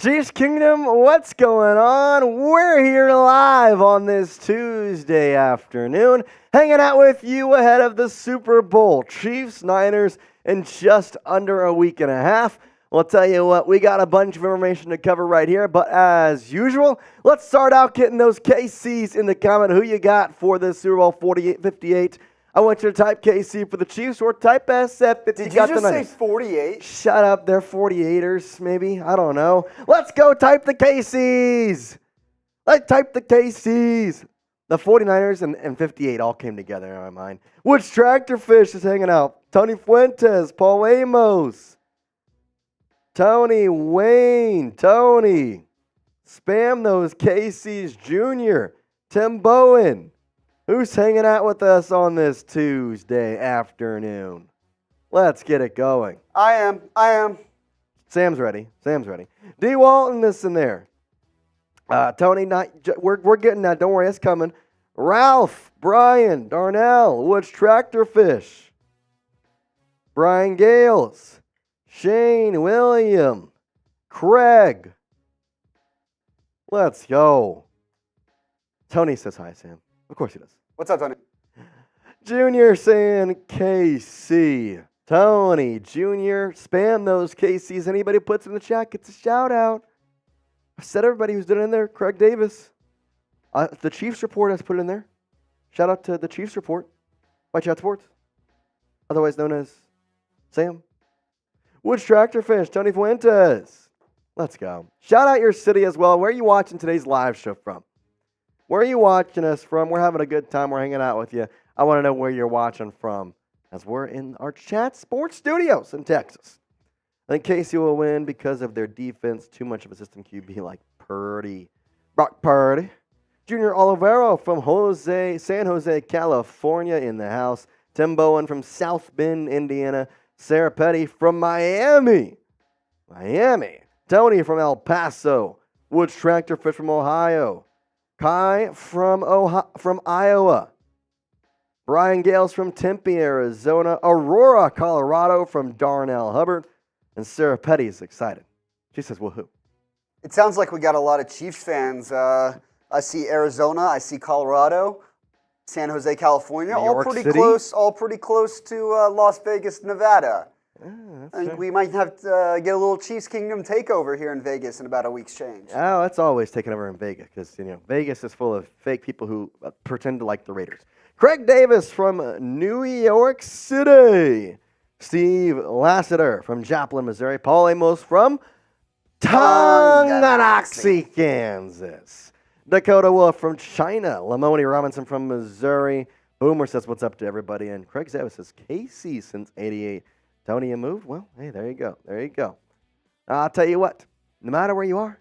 Chiefs Kingdom, what's going on? We're here live on this Tuesday afternoon, hanging out with you ahead of the Super Bowl. Chiefs, Niners, in just under a week and a half. We'll tell you what, we got a bunch of information to cover right here, but as usual, let's start out getting those KCs in the comment. Who you got for the Super Bowl 58? I want you to type KC for the Chiefs or type SF if Did you got just the Niners. say 48? Shut up, they're 48ers, maybe. I don't know. Let's go type the KCs. Let's type the KCs. The 49ers and 58 all came together in my mind. Which Tractorfish is hanging out? Tony Fuentes, Paul Amos, Tony Wayne, Tony. Spam those KCs Jr., Tim Bowen. Who's hanging out with us on this Tuesday afternoon? Let's get it going. I am. Sam's ready. D. Walton is in there. Tony, we're getting that. Don't worry, it's coming. Ralph, Brian, Darnell, Woods Tractorfish, Brian Gales, Shane, William, Craig. Let's go. Tony says hi, Sam. Of course he does. What's up, Tony? Junior saying KC. Tony, Junior, spam those KCs. Anybody puts in the chat gets a shout out. I've said everybody who's done it in there. Craig Davis. The Chiefs Report has put it in there. Shout out to the Chiefs Report by Chat Sports, otherwise known as Sam. Woods Tractorfish, Tony Fuentes. Let's go. Shout out your city as well. Where are you watching today's live show from? Where are you watching us from? We're having a good time. We're hanging out with you. I want to know where you're watching from as we're in our Chat Sports studios in Texas. I think KC will win because of their defense. Too much of a system QB like Purdy. Brock Purdy. Junior Olivero from San Jose, California in the house. Tim Bowen from South Bend, Indiana. Sarah Petty from Miami. Tony from El Paso. Woods Tractorfish from Ohio. Kai from Iowa. Brian Gales from Tempe, Arizona. Aurora, Colorado from Darnell Hubbard. And Sarah Petty is excited. She says, woohoo. It sounds like we got a lot of Chiefs fans. I see Arizona. I see Colorado. San Jose, California. New York City. All pretty close to Las Vegas, Nevada. I think we might have to get a little Chiefs Kingdom takeover here in Vegas in about a week's change. Oh, it's always taken over in Vegas because, Vegas is full of fake people who pretend to like the Raiders. Craig Davis from New York City. Steve Lassiter from Joplin, Missouri. Paul Amos from Tonganoxie, Kansas. Dakota Wolf from China. Lamoni Robinson from Missouri. Boomer says, what's up to everybody? And Craig Davis says, KC since 88. Tony, you moved? Well, hey, there you go. I'll tell you what, no matter where you are,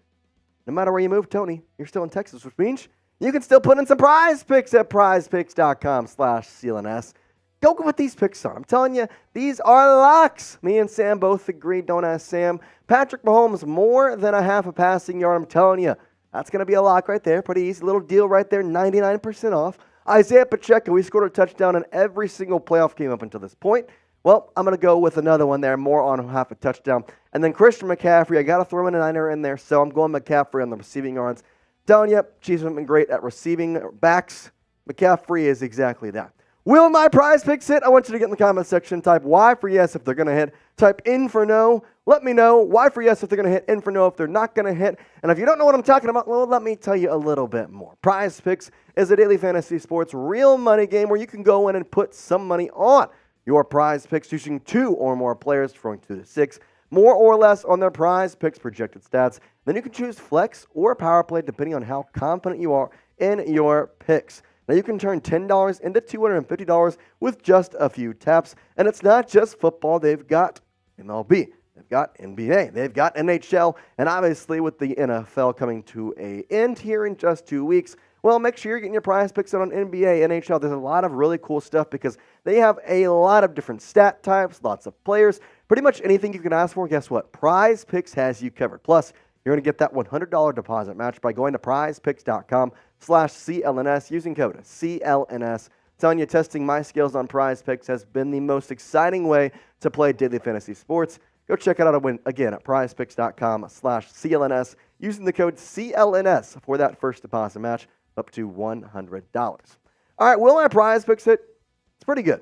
no matter where you move, Tony, you're still in Texas, which means you can still put in some prize picks at prizepicks.com/CLNS. Go with these picks are. I'm telling you, these are locks. Me and Sam both agreed. Don't ask Sam. Patrick Mahomes, more than a half a passing yard. I'm telling you, that's going to be a lock right there. Pretty easy little deal right there, 99% off. Isiah Pacheco, he scored a touchdown in every single playoff game up until this point. Well, I'm going to go with another one there, more on half a touchdown. And then Christian McCaffrey, I got to throw in a Niner in there, so I'm going McCaffrey on the receiving yards. Telling you, Chiefs have been great at receiving backs. McCaffrey is exactly that. Will my prize picks hit? I want you to get in the comment section. Type Y for yes if they're going to hit. Type in for no. Let me know. Y for yes if they're going to hit. In for no if they're not going to hit. And if you don't know what I'm talking about, well, let me tell you a little bit more. Prize Picks is a daily fantasy sports real money game where you can go in and put some money on your prize picks using 2 or more players, throwing 2 to 6, more or less on their prize picks projected stats. Then you can choose flex or power play depending on how confident you are in your picks. Now you can turn $10 into $250 with just a few taps. And it's not just football. They've got MLB. They've got NBA. They've got NHL. And obviously with the NFL coming to an end here in just 2 weeks, well, make sure you're getting your prize picks on NBA, NHL. There's a lot of really cool stuff because they have a lot of different stat types, lots of players, pretty much anything you can ask for. Guess what? Prize Picks has you covered. Plus, you're going to get that $100 deposit match by going to prizepicks.com/CLNS using code CLNS. Telling you, testing my skills on Prize Picks has been the most exciting way to play daily fantasy sports. Go check it out again at prizepicks.com/CLNS using the code CLNS for that first deposit match up to $100. All right, will my prize picks hit? It's pretty good.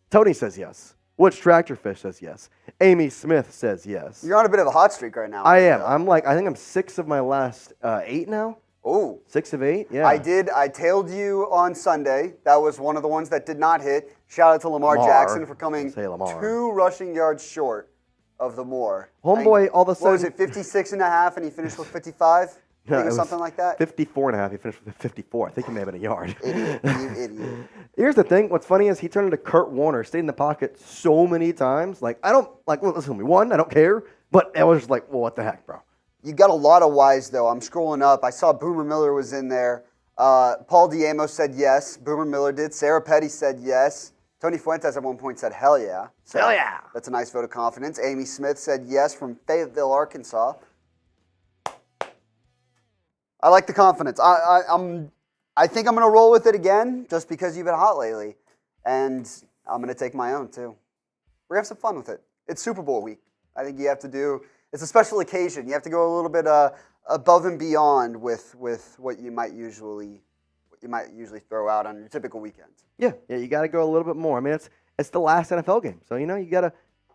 Tony says yes. Woods Tractorfish says yes. Amy Smith says yes. You're on a bit of a hot streak right now. I am. I think I'm 6 of my last 8 now. Oh. 6 of 8? Yeah. I tailed you on Sunday. That was one of the ones that did not hit. Shout out to Lamar Jackson for coming 2 rushing yards short of the more. Homeboy, all of a sudden. What was it, 56.5 and he finished with 55? No, I think it was something like that. 54.5. He finished with 54. I think he may have been a yard. Idiot, you idiot. Here's the thing. What's funny is he turned into Kurt Warner, stayed in the pocket so many times. Like, I don't, like, well, listen to me. One, I don't care. But I was just like, well, what the heck, bro? You got a lot of Ys, though. I'm scrolling up. I saw Boomer Miller was in there. Paul Diamo said yes. Boomer Miller did. Sarah Petty said yes. Tony Fuentes at one point said hell yeah. So hell yeah. That's a nice vote of confidence. Amy Smith said yes from Fayetteville, Arkansas. I like the confidence. I think I'm going to roll with it again just because you've been hot lately. And I'm going to take my own, too. We're going to have some fun with it. It's Super Bowl week. I think you have to do – it's a special occasion. You have to go a little bit above and beyond with what you might usually throw out on your typical weekends. Yeah, you got to go a little bit more. I mean, it's the last NFL game. So, you got to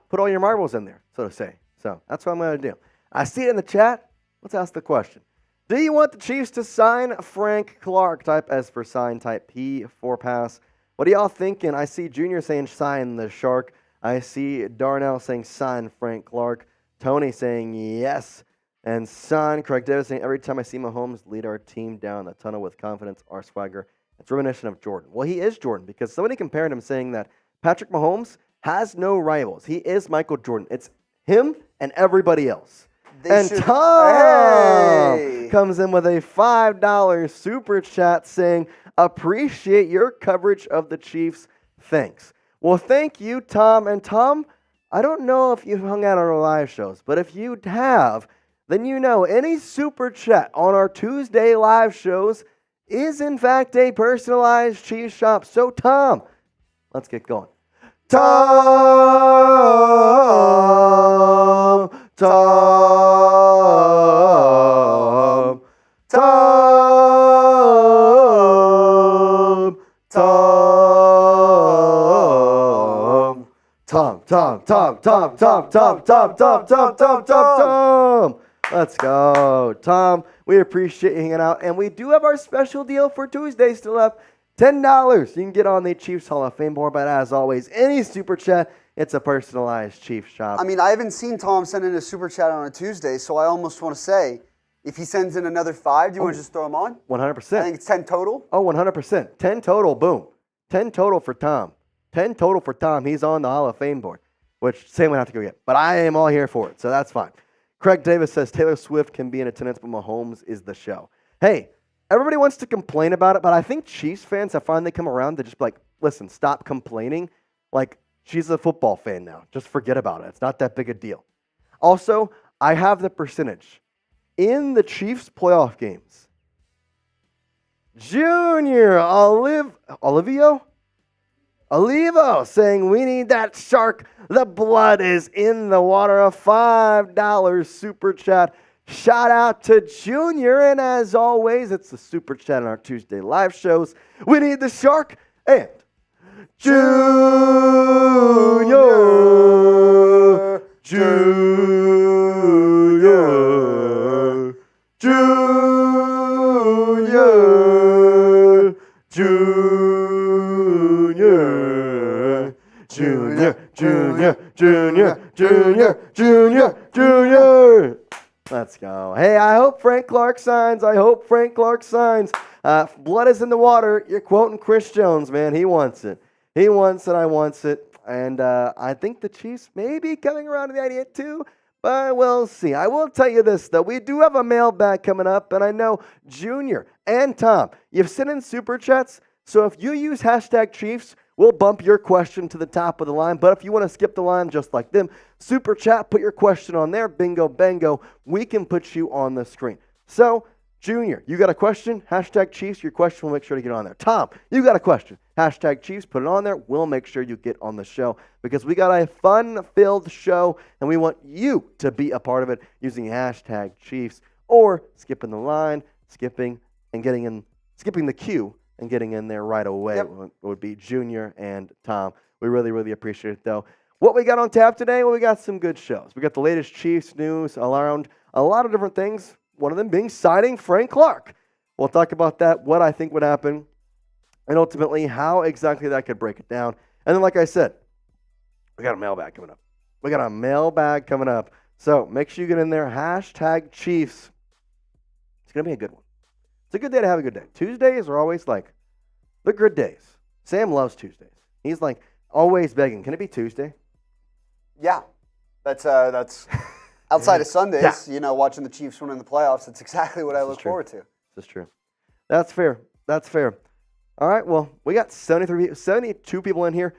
put all your marbles in there, so to say. So that's what I'm going to do. I see it in the chat. Let's ask the question. Do you want the Chiefs to sign Frank Clark? Type S for sign, type P for pass. What are y'all thinking? I see Junior saying sign the Shark. I see Darnell saying sign Frank Clark. Tony saying yes. And son, Craig Davis saying every time I see Mahomes lead our team down the tunnel with confidence, our swagger, it's reminiscent of Jordan. Well, he is Jordan because somebody compared him saying that Patrick Mahomes has no rivals. He is Michael Jordan. It's him and everybody else. Tom comes in with a $5 super chat saying, appreciate your coverage of the Chiefs. Thanks. Well, thank you, Tom. And Tom, I don't know if you've hung out on our live shows, but if you have, then any super chat on our Tuesday live shows is in fact a personalized Chiefs shop. So, Tom, let's get going. Tom. Let's go, Tom. We appreciate you hanging out, and we do have our special deal for Tuesday still up. $10. You can get on the Chiefs Hall of Fame board, but as always, any super chat, it's a personalized Chiefs shop. I mean, I haven't seen Tom send in a super chat on a Tuesday, so I almost want to say, if he sends in another 5, do you want to just throw him on? 100%. I think it's 10 total. Oh, 100%. 10 total, boom. 10 total for Tom. 10 total for Tom. He's on the Hall of Fame board, which Sam would have to go get. But I am all here for it, so that's fine. Craig Davis says Taylor Swift can be in attendance, but Mahomes is the show. Hey, everybody wants to complain about it, but I think Chiefs fans have finally come around to just be like, listen, stop complaining. Like, she's a football fan now. Just forget about it. It's not that big a deal. Also, I have the percentage. In the Chiefs playoff games, Junior Olivo saying we need that shark. The blood is in the water. A $5 super chat. Shout out to Junior. And as always, it's the super chat on our Tuesday live shows. We need the shark and Junior. Junior. Let's go. Hey, I hope Frank Clark signs. Blood is in the water. You're quoting Chris Jones, man. He wants it. I wants it. And I think the Chiefs may be coming around to the idea too, but we'll see. I will tell you this, though. We do have a mailbag coming up, and I know Junior and Tom, you've sent in super chats, so if you use hashtag Chiefs, we'll bump your question to the top of the line. But if you want to skip the line just like them, super chat, put your question on there, bingo, bango, we can put you on the screen. So Junior, you got a question? Hashtag Chiefs. Your question, we'll make sure to get on there. Tom, you got a question? Hashtag Chiefs. Put it on there. We'll make sure you get on the show because we got a fun-filled show, and we want you to be a part of it using hashtag Chiefs or skipping the line, skipping the queue and getting in there right away. Yep. Would be Junior and Tom. We really, really appreciate it, though. What we got on tap today? Well, we got some good shows. We got the latest Chiefs news around a lot of different things, one of them being signing Frank Clark. We'll talk about that, what I think would happen, and ultimately how exactly that could break it down. And then, like I said, we got a mailbag coming up. So make sure you get in there. Hashtag Chiefs. It's going to be a good one. It's a good day to have a good day. Tuesdays are always like the good days. Sam loves Tuesdays. He's like always begging, can it be Tuesday? Yeah. That's outside of Sundays, watching the Chiefs win in the playoffs. That's exactly what I look forward to. This is true. That's fair. All right, well, we got 72 people in here.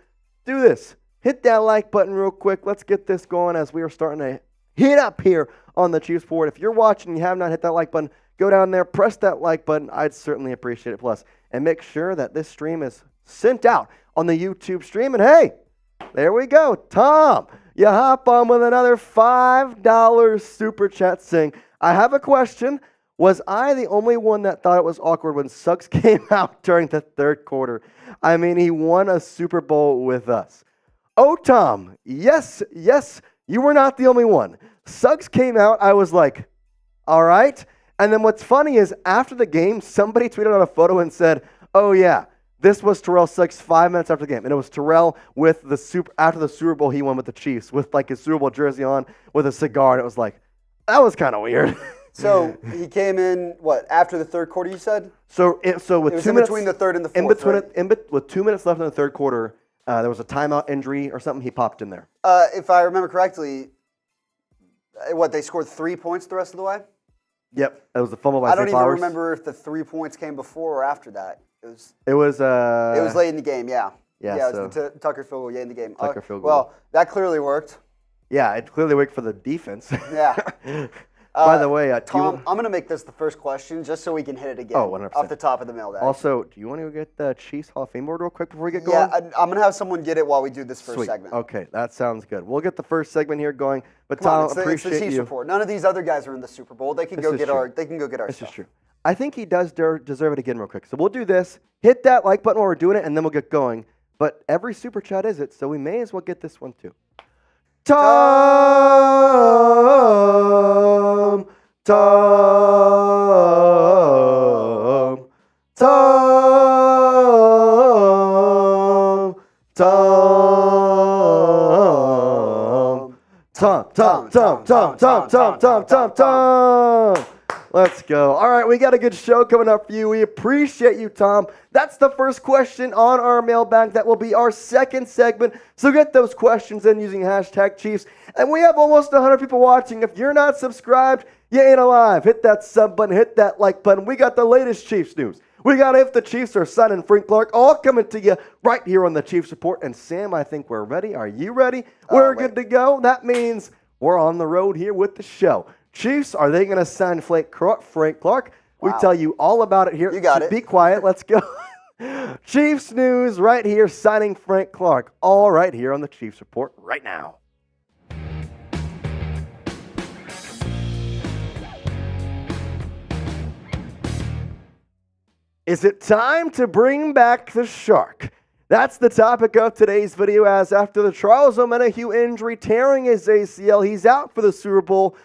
Do this. Hit that like button real quick. Let's get this going as we are starting to hit up here on the Chiefs board. If you're watching and you have not hit that like button, go down there, press that like button. I'd certainly appreciate it. Plus, and make sure that this stream is sent out on the YouTube stream. And hey, there we go. Tom, you hop on with another $5 super chat saying, I have a question. Was I the only one that thought it was awkward when Suggs came out during the third quarter? I mean, he won a Super Bowl with us. Oh, Tom, yes, you were not the only one. Suggs came out. I was like, all right. And then what's funny is after the game, somebody tweeted out a photo and said, oh, yeah, this was Terrell Suggs 5 minutes after the game. And it was Terrell with after the Super Bowl he won with the Chiefs with like his Super Bowl jersey on with a cigar. And it was like, that was kind of weird. So he came in, after the third quarter, you said? So with it was 2 in minutes between the third and the fourth, with 2 minutes left in the third quarter, there was a timeout injury or something. He popped in there. If I remember correctly, they scored 3 points the rest of the way? Yep, it was a fumble by Zay Flowers. I don't even remember if the 3 points came before or after that. It was late in the game, yeah. Yeah, it was the Tucker field goal late in the game. Tucker field goal. Well, that clearly worked. Yeah, it clearly worked for the defense. Yeah. By the way, Tom, I'm going to make this the first question just so we can hit it again 100%. Off the top of the mailbag. Also, do you want to get the Chiefs Hall of Fame board real quick before we get going? Yeah, I'm going to have someone get it while we do this first Sweet. segment. Okay, that sounds good. We'll get the first segment here going. But Come Tom, on, appreciate it's the Chiefs you. report. None of these other guys are in the Super Bowl. They can go get our This stuff. is true. I think he does deserve it again real quick. So we'll do this. Hit that like button while we're doing it, and then we'll get going. But every super chat is it, so we may as well get this one too. Tom. Let's go. All right, we got a good show coming up for you. We appreciate you, Tom. That's the first question on our mailbag. That will be our second segment. So get those questions in using hashtag Chiefs. And we have almost 100 people watching. If you're not subscribed, you ain't alive. Hit that sub button, hit that like button. We got the latest Chiefs news. We got if the Chiefs are signing Frank Clark, all coming to you right here on the Chiefs Report. And Sam, I think we're ready. Are you ready? We're good to go. That means we're on the road here with the show. Chiefs, are they going to sign Frank Clark? Wow. We tell you all about it here. You got it. Be quiet. Let's go. Chiefs news right here, signing Frank Clark. All right here on the Chiefs Report right now. Is it time to bring back the Shark? That's the topic of today's video, as after the Charles Omenihu injury tearing his ACL, he's out for the Super Bowl.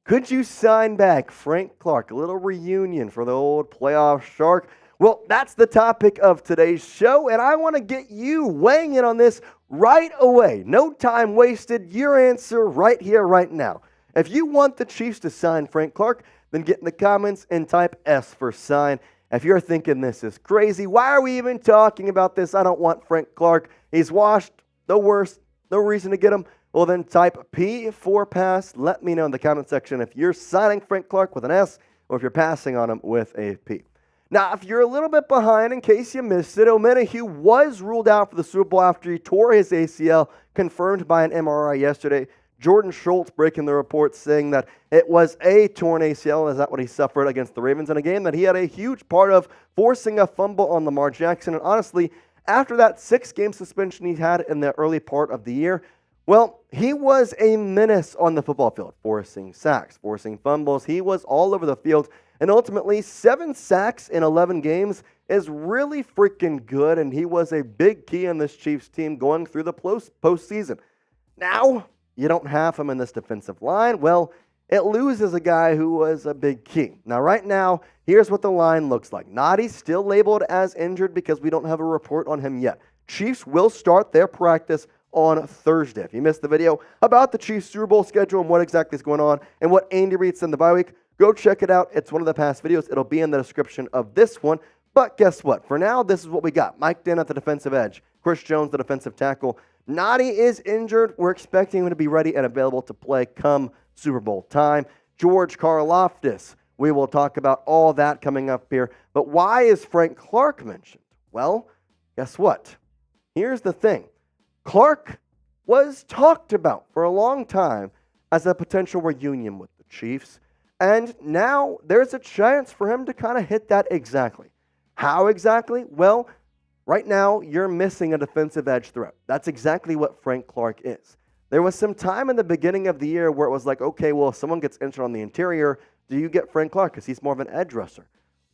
Could you sign back Frank Clark? A little reunion for the old playoff Shark. Well, that's the topic of today's show, and I want to get you weighing in on this right away. No time wasted. Your answer right here, right now. If you want the Chiefs to sign Frank Clark, then get in the comments and type S for sign. If you're thinking this is crazy, why are we even talking about this? I don't want Frank Clark. He's washed. The worst. No reason to get him. Well, then type P for pass. Let me know in the comment section if you're signing Frank Clark with an S or if you're passing on him with a P. Now, if you're a little bit behind, in case you missed it, Omenihu was ruled out for the Super Bowl after he tore his ACL, confirmed by an MRI yesterday. Jordan Schultz breaking the report saying that it was a torn ACL. Is that what he suffered against the Ravens in a game that he had a huge part of, forcing a fumble on Lamar Jackson? And honestly, after that 6-game suspension he had in the early part of the year, well, he was a menace on the football field, forcing sacks, forcing fumbles. He was all over the field. And ultimately, 7 sacks in 11 games is really freaking good. And he was a big key in this Chiefs team going through the postseason. Now, you don't have him in this defensive line. Well, it loses a guy who was a big key. Now, right now, here's what the line looks like. Nadi's still labeled as injured because we don't have a report on him yet. Chiefs will start their practice on Thursday. If you missed the video about the Chiefs Super Bowl schedule and what exactly is going on and what Andy Reid said in the bye week, go check it out. It's one of the past videos. It'll be in the description of this one. But guess what? For now, this is what we got. Mike Dinn at the defensive edge. Chris Jones, the defensive tackle. Nadi is injured. We're expecting him to be ready and available to play come Super Bowl time. George Karlaftis. We will talk about all that coming up here. But why is Frank Clark mentioned? Well, guess what? Here's the thing. Clark was talked about for a long time as a potential reunion with the Chiefs. And now there's a chance for him to kind of hit that exactly. How exactly? Well, right now you're missing a defensive edge threat. That's exactly what Frank Clark is. There was some time in the beginning of the year where it was like, okay, well, if someone gets injured on the interior, do you get Frank Clark because he's more of an edge rusher?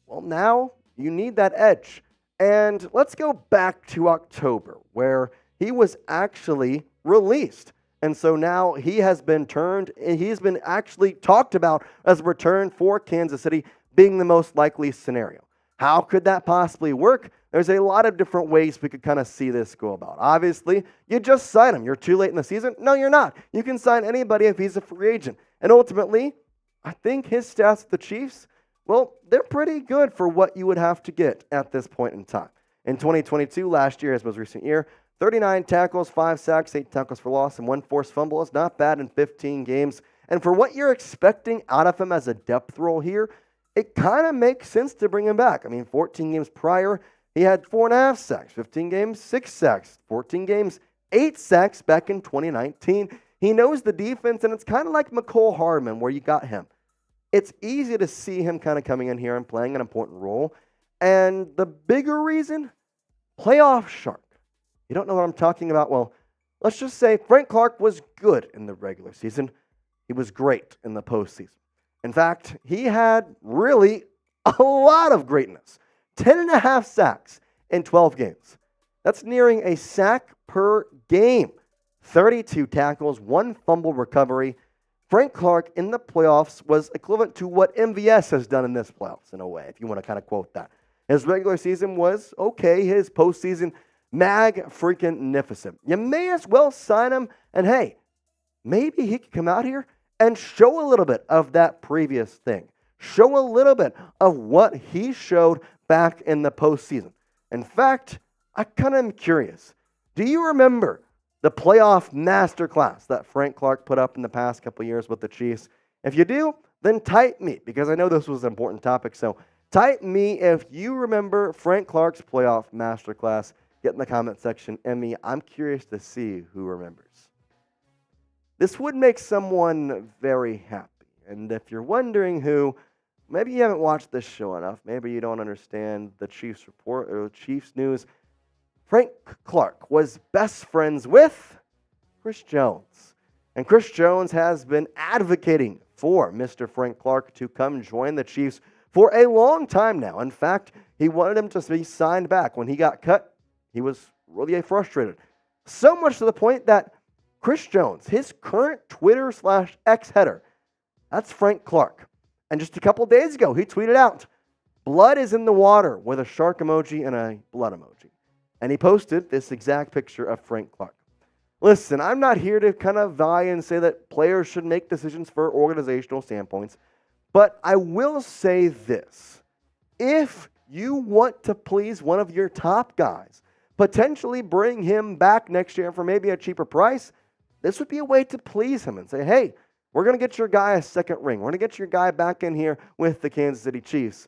Well, now you need that edge. And let's go back to October where he was actually released. And so now he has been turned, and he's been actually talked about as a return for Kansas City being the most likely scenario. How could that possibly work? There's a lot of different ways we could kind of see this go about. Obviously, you just sign him. You're too late in the season? No, you're not. You can sign anybody if he's a free agent. And ultimately, I think his stats with the Chiefs, well, they're pretty good for what you would have to get at this point in time. In 2022, last year, his most recent year, 39 tackles, 5 sacks, 8 tackles for loss, and 1 forced fumble is not bad in 15 games. And for what you're expecting out of him as a depth role here, it kind of makes sense to bring him back. I mean, 14 games prior, he had 4.5 sacks, 15 games, 6 sacks, 14 games, 8 sacks back in 2019. He knows the defense, and it's kind of like McCole Hardman where you got him. It's easy to see him kind of coming in here and playing an important role. And the bigger reason, playoff shark. You don't know what I'm talking about? Well, let's just say Frank Clark was good in the regular season. He was great in the postseason. In fact, he had really a lot of greatness. 10.5 sacks in 12 games. That's nearing a sack per game. 32 tackles, 1 fumble recovery. Frank Clark in the playoffs was equivalent to what MVS has done in this playoffs in a way, if you want to kind of quote that. His regular season was okay. His postseason, mag-freaking-nificent. You may as well sign him, and hey, maybe he could come out here and show a little bit of that previous thing. Show a little bit of what he showed back in the postseason. In fact, I kind of am curious. Do you remember the playoff masterclass that Frank Clark put up in the past couple years with the Chiefs? If you do, then type me, because I know this was an important topic. So type me if you remember Frank Clark's playoff masterclass. Get in the comment section, and me. I'm curious to see who remembers. This would make someone very happy. And if you're wondering who, maybe you haven't watched this show enough. Maybe you don't understand the Chiefs report or the Chiefs news. Frank Clark was best friends with Chris Jones. And Chris Jones has been advocating for Mr. Frank Clark to come join the Chiefs for a long time now. In fact, he wanted him to be signed back. When he got cut, he was really frustrated. So much to the point that Chris Jones, his current Twitter/X header, that's Frank Clark. And just a couple days ago, he tweeted out, "Blood is in the water," with a shark emoji and a blood emoji. And he posted this exact picture of Frank Clark. Listen, I'm not here to kind of vie and say that players should make decisions for organizational standpoints, but I will say this. If you want to please one of your top guys, potentially bring him back next year for maybe a cheaper price, this would be a way to please him and say, hey, we're going to get your guy a second ring. We're going to get your guy back in here with the Kansas City Chiefs.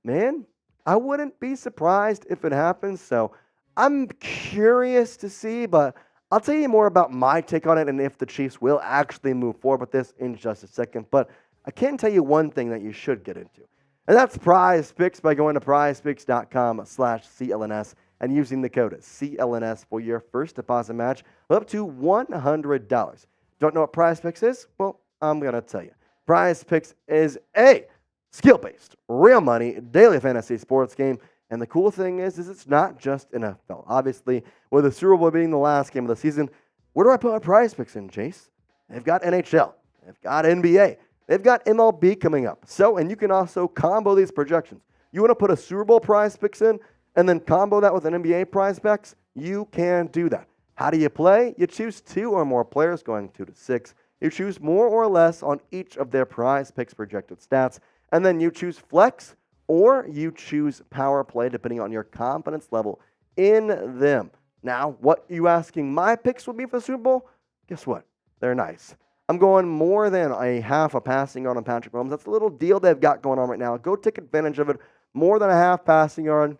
Man, I wouldn't be surprised if it happens. So I'm curious to see, but I'll tell you more about my take on it and if the Chiefs will actually move forward with this in just a second. But I can tell you one thing that you should get into, and that's Prize Picks by going to prizepicks.com/CLNS and using the code CLNS for your first deposit match of up to $100. Don't know what Prize Picks is? Well, I'm going to tell you. Prize Picks is a skill-based, real money, daily fantasy sports game. And the cool thing is it's not just NFL. Obviously, with the Super Bowl being the last game of the season, where do I put my Prize Picks in, Jace? They've got NHL. They've got NBA. They've got MLB coming up. So, and you can also combo these projections. You want to put a Super Bowl Prize Picks in and then combo that with an NBA Prize Picks? You can do that. How do you play? You choose 2 or more players going 2 to 6. You choose more or less on each of their Prize Picks projected stats. And then you choose flex or you choose power play depending on your confidence level in them. Now, what you asking my picks will be for the Super Bowl? Guess what? They're nice. I'm going more than a half a passing yard on Patrick Mahomes. That's a little deal they've got going on right now. Go take advantage of it. More than a half passing yard.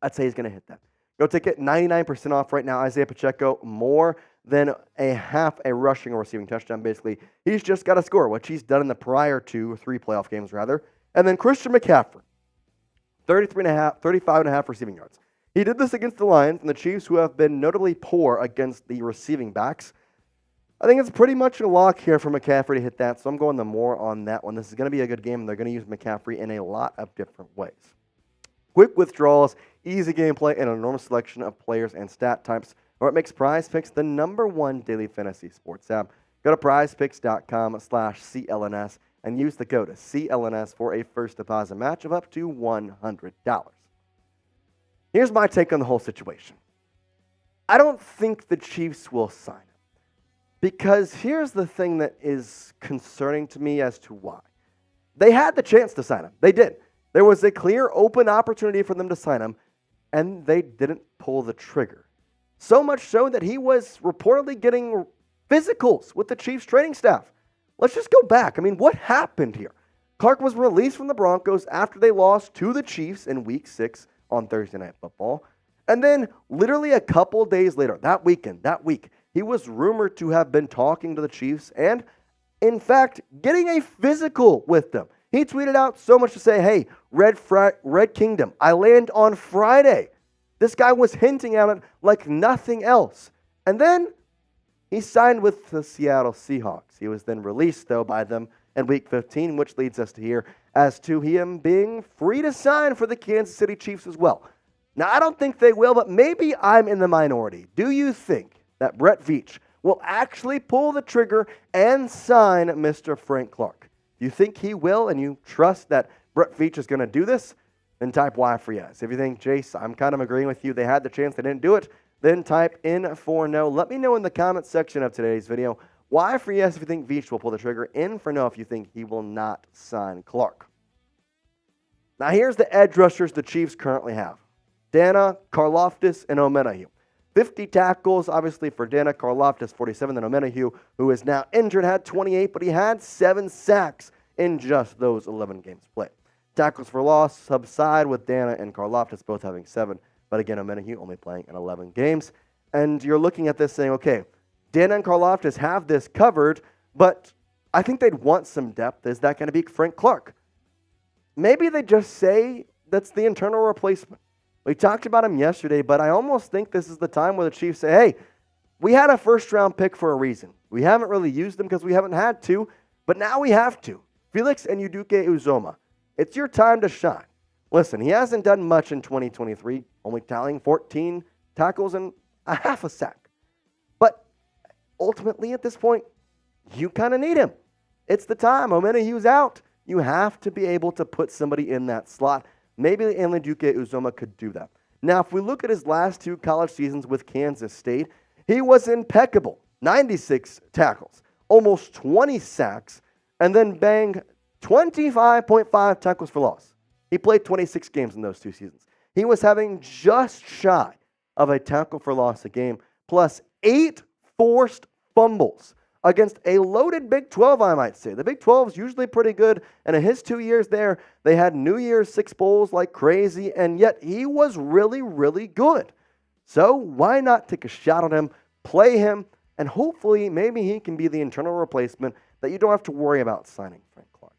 I'd say he's going to hit that. Go take it 99% off right now. Isiah Pacheco, more than a half a rushing or receiving touchdown, basically. He's just got to score, which he's done in the prior 2 or 3 playoff games, rather. And then Christian McCaffrey, 35.5 receiving yards. He did this against the Lions and the Chiefs, who have been notably poor against the receiving backs. I think it's pretty much a lock here for McCaffrey to hit that, so I'm going the more on that one. This is going to be a good game, and they're going to use McCaffrey in a lot of different ways. Quick withdrawals, easy gameplay, and an enormous selection of players and stat types are what makes Prize Picks the #1 daily fantasy sports app. Go to prizepicks.com/CLNS and use the code CLNS for a first deposit match of up to $100. Here's my take on the whole situation. I don't think the Chiefs will sign him. Because here's the thing that is concerning to me as to why. They had the chance to sign him. They did. There was a clear, open opportunity for them to sign him, and they didn't pull the trigger. So much so that he was reportedly getting physicals with the Chiefs training staff. Let's just go back. I mean, what happened here? Clark was released from the Broncos after they lost to the Chiefs in Week 6 on Thursday Night Football. And then literally a couple days later, that week, he was rumored to have been talking to the Chiefs and, in fact, getting a physical with them. He tweeted out so much to say, hey, Red Kingdom, I land on Friday. This guy was hinting at it like nothing else. And then he signed with the Seattle Seahawks. He was then released, though, by them in Week 15, which leads us to here as to him being free to sign for the Kansas City Chiefs as well. Now, I don't think they will, but maybe I'm in the minority. Do you think that Brett Veach will actually pull the trigger and sign Mr. Frank Clark? Do you think he will and you trust that Brett Veach is going to do this? Then type Y for yes. If you think, Jace, I'm kind of agreeing with you, they had the chance, they didn't do it, then type in for no. Let me know in the comment section of today's video Y for yes if you think Veach will pull the trigger, in for no if you think he will not sign Clark. Now here's the edge rushers the Chiefs currently have. Dana, Karlaftis, and Omenihu. 50 tackles, obviously, for Dana. Karlaftis, 47. Then Omenihu, who is now injured, had 28, but he had 7 sacks in just those 11 games played. Tackles for loss subside with Dana and Karlaftis both having 7. But again, Omenihu only playing in 11 games. And you're looking at this saying, okay, Dana and Karlaftis have this covered, but I think they'd want some depth. Is that going to be Frank Clark? Maybe they just say that's the internal replacement. We talked about him yesterday, but I almost think this is the time where the Chiefs say, hey, we had a first-round pick for a reason. We haven't really used them because we haven't had to, but now we have to. Felix and Uzomah, it's your time to shine. Listen, he hasn't done much in 2023, only tallying 14 tackles and a half a sack. But ultimately, at this point, you kind of need him. It's the time. Omenihu's out. You have to be able to put somebody in that slot. Maybe Uzomah could do that. Now, if we look at his last 2 college seasons with Kansas State, he was impeccable. 96 tackles, almost 20 sacks, and then bang, 25.5 tackles for loss. He played 26 games in those 2 seasons. He was having just shy of a tackle for loss a game, plus 8 forced fumbles against a loaded Big 12, I might say. The Big 12 is usually pretty good, and in his 2 years there, they had New Year's 6 bowls like crazy, and yet he was really, really good. So why not take a shot on him, play him, and hopefully maybe he can be the internal replacement that you don't have to worry about signing Frank Clark.